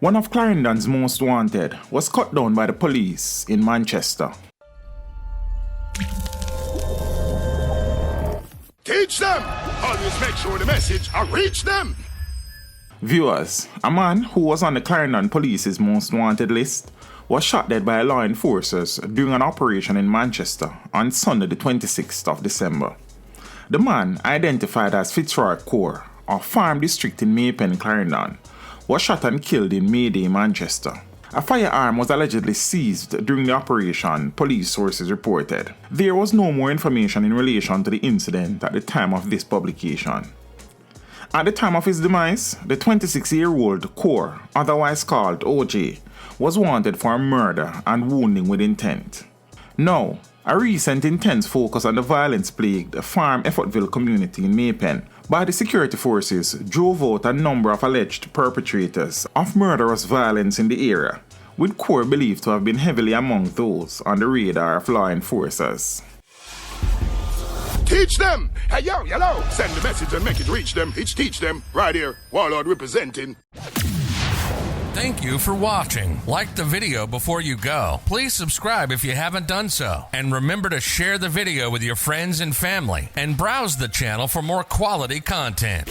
One of Clarendon's most wanted was cut down by the police in Manchester. Teach them! Always make sure the message reach them! Viewers, a man who was on the Clarendon police's most wanted list was shot dead by law enforcers during an operation in Manchester on Sunday the 26th of December. The man, identified as Fitzroy Coore of Farm district in Maypen, Clarendon, was shot and killed in Mayday, Manchester. A firearm was allegedly seized during the operation, police sources reported. There was no more information in relation to the incident at the time of this publication. At the time of his demise, the 26-year-old Coore, otherwise called OJ, was wanted for murder and wounding with intent. Now, a recent intense focus on the violence-plagued Farm Effortville community in Maypen by the security forces drove out a number of alleged perpetrators of murderous violence in the area, with Coore believed to have been heavily among those on the radar of law enforcers. Teach them! Hey, yo, hello! Send the message and make it reach them. It's teach them. Right here, Warlord representing. Thank you for watching. Like the video before you go. Please subscribe if you haven't done so. And remember to share the video with your friends and family. And browse the channel for more quality content.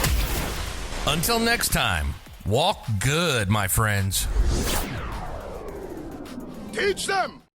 Until next time, walk good, my friends. Teach them!